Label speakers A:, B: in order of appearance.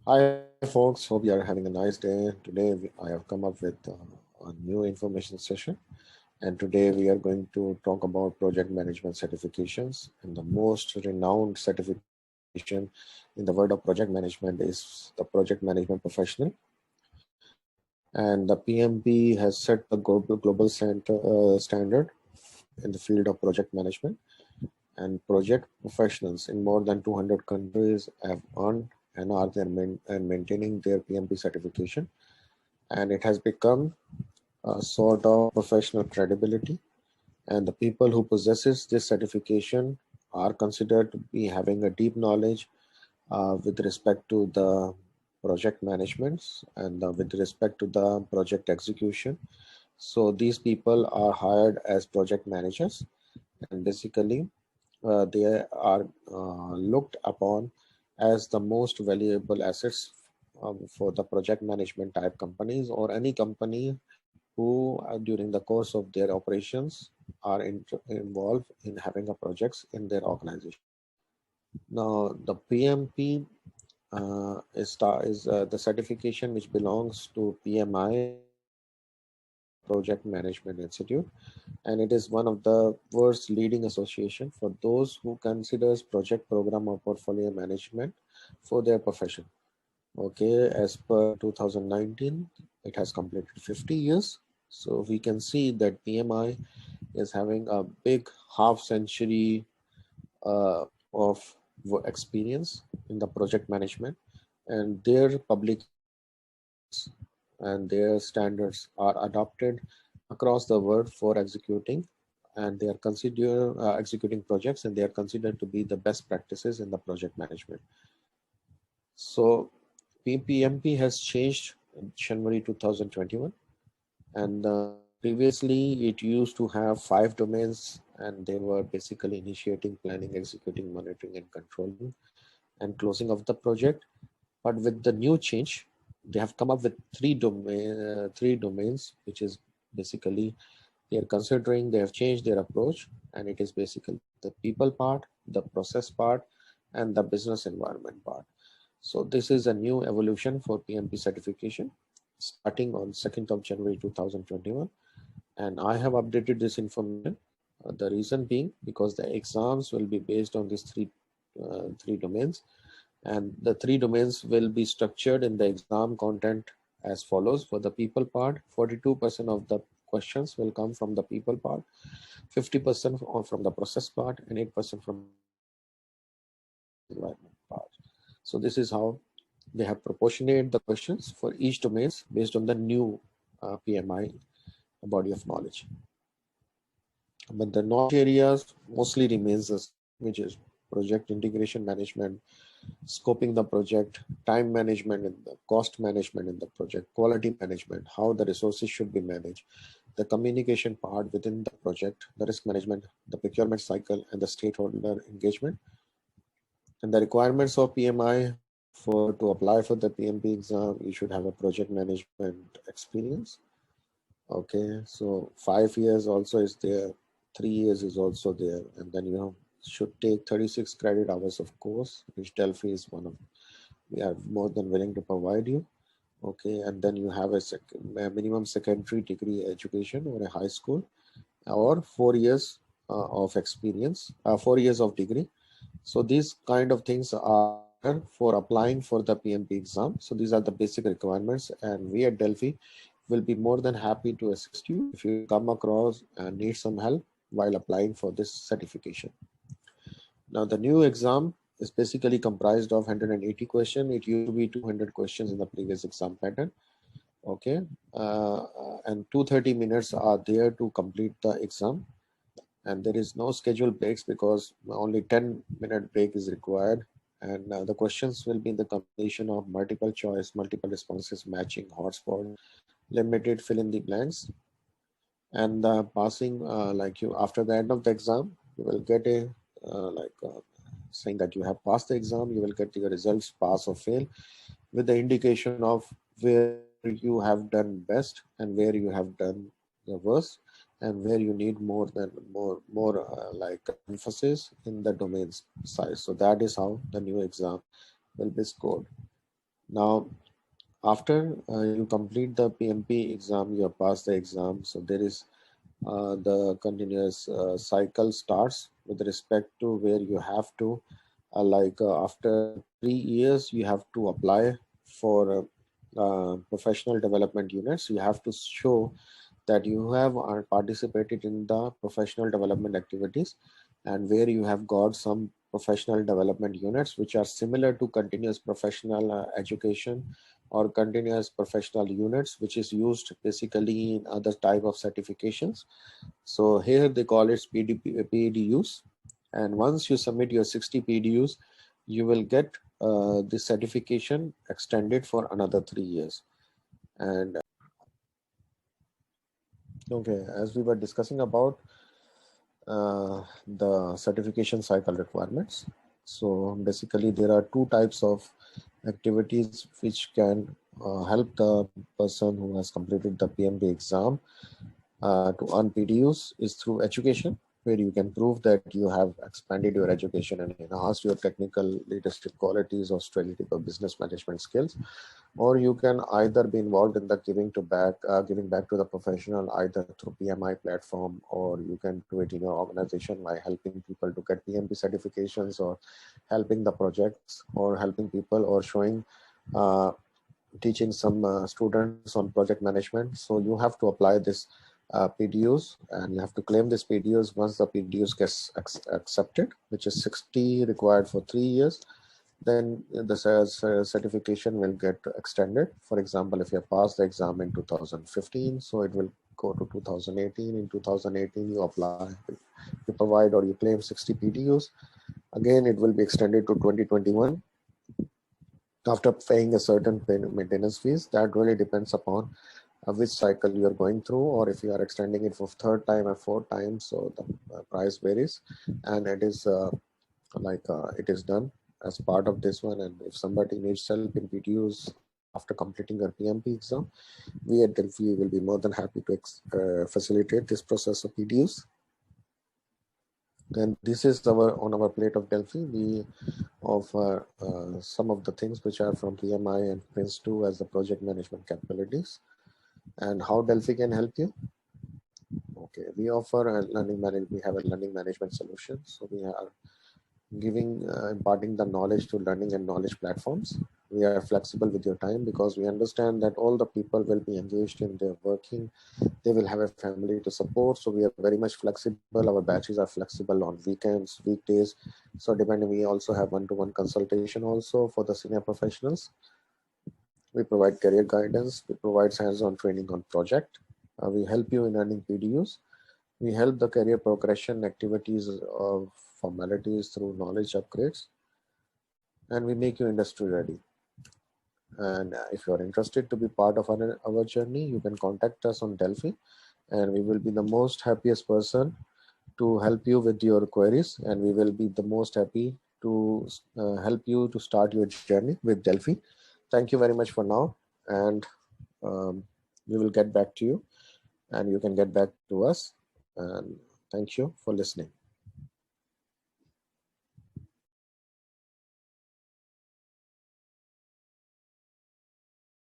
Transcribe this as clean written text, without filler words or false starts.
A: Hi, folks. Hope you are having a nice day. Today, I have come up with a new information session, and today we are going to talk about project management certifications. And the most renowned certification in the world of project management is the Project Management Professional. And the PMP has set the standard in the field of project management. And project professionals in more than 200 countries have earned and are there and maintaining their PMP certification, and it has become a sort of professional credibility, and the people who possesses this certification are considered to be having a deep knowledge with respect to the project managements and with respect to the project execution. So these people are hired as project managers, and basically they are looked upon as the most valuable assets for the project management type companies or any company who during the course of their operations are involved in having a projects in their organization. Now the PMP is the certification which belongs to PMI, Project Management Institute, and it is one of the world's leading association for those who considers project, program or portfolio management for their profession. Okay, as per 2019, it has completed 50 years. So we can see that PMI is having a big half century of experience in the project management, and their publications and their standards are adopted across the world for executing, and they are considered executing projects, and they are considered to be the best practices in the project management. So PPMP has changed in January 2021, and previously it used to have 5 domains, and they were basically initiating, planning, executing, monitoring, and controlling, and closing of the project. But with the new change, they have come up with three domains, which is basically they are considering, they have changed their approach, and it is basically the people part, the process part, and the business environment part. So this is a new evolution for PMP certification starting on 2nd of January 2021, and I have updated this information. The reason being because the exams will be based on these three domains, and the three domains will be structured in the exam content as follows. For the people part, 42% of the questions will come from the people part, 50% from the process part, and 8% from environment part. So this is how they have proportionate the questions for each domains based on the new PMI body of knowledge. But the knowledge areas mostly remains the same, which is project integration management, scoping the project, time management and the cost management in the project, quality management, how the resources should be managed, the communication part within the project, the risk management, the procurement cycle, and the stakeholder engagement. And the requirements of PMI for to apply for the PMP exam, you should have a project management experience. Okay, so 5 years also is there, 3 years is also there, and then you should take 36 credit hours of course, which Delphi is one of. We are more than willing to provide you. Okay, and then you have a minimum secondary degree education or a high school, or 4 years of experience, 4 years of degree. So these kind of things are for applying for the PMP exam. So these are the basic requirements, and we at Delphi will be more than happy to assist you if you come across and need some help while applying for this certification. Now the new exam is basically comprised of 180 questions. It used to be 200 questions in the previous exam pattern. Okay, and 230 minutes are there to complete the exam, and there is no scheduled breaks because only 10-minute break is required. And the questions will be in the combination of multiple choice, multiple responses, matching, hotspot, limited fill in the blanks, and passing like you after the end of the exam you will get a saying that you have passed the exam. You will get your results, pass or fail, with the indication of where you have done best and where you have done the worst, and where you need more like emphasis in the domains size. So that is how the new exam will be scored. Now, after you complete the PMP exam, you have passed the exam. So there is the continuous cycle starts with respect to where you have to, after 3 years, you have to apply for professional development units. You have to show that you have participated in the professional development activities, and where you have got some professional development units which are similar to continuous professional education or continuous professional units, which is used basically in other type of certifications. So here they call it PDUs, and once you submit your 60 PDUs, you will get this certification extended for another 3 years. And okay, as we were discussing about the certification cycle requirements. So basically there are two types of activities which can help the person who has completed the PMP exam to earn PDUs is through education, where you can prove that you have expanded your education and enhanced your technical leadership qualities or strategic or business management skills. Or you can either be involved in the giving back to the professional, either through PMI platform, or you can do it in your organization by helping people to get PMP certifications, or helping the projects, or helping people, or showing teaching some students on project management. So you have to apply this PDUs, and you have to claim this PDUs once the PDUs gets accepted, which is 60 required for 3 years. Then the certification will get extended. For example, if you have passed the exam in 2015, so it will go to 2018. In 2018, you apply, you provide or you claim 60 PDUs. Again, it will be extended to 2021 after paying a certain maintenance fees. That really depends upon which cycle you are going through, or if you are extending it for third time or fourth time, so the price varies, and it is it is done as part of this one. And if somebody needs help in PDUs after completing their PMP exam, we at Delphi will be more than happy to facilitate this process of PDUs. And this is on our plate of Delphi. We offer some of the things which are from PMI and Prince2 as the project management capabilities. And how Delphi can help you? Okay, we offer a we have a learning management solution. So we are imparting the knowledge to learning and knowledge platforms. We are flexible with your time because we understand that all the people will be engaged in their working. They will have a family to support. So we are very much flexible. Our batches are flexible on weekends, weekdays. So depending, we also have one-to-one consultation also for the senior professionals. We provide career guidance. We provide hands-on training on project. We help you in earning PDUs. We help the career progression activities of formalities through knowledge upgrades. And we make you industry ready. And if you are interested to be part of our journey, you can contact us on Delphi, and we will be the most happiest person to help you with your queries, and we will be the most happy to help you to start your journey with Delphi. Thank you very much for now, and we will get back to you, and you can get back to us. And thank you for listening.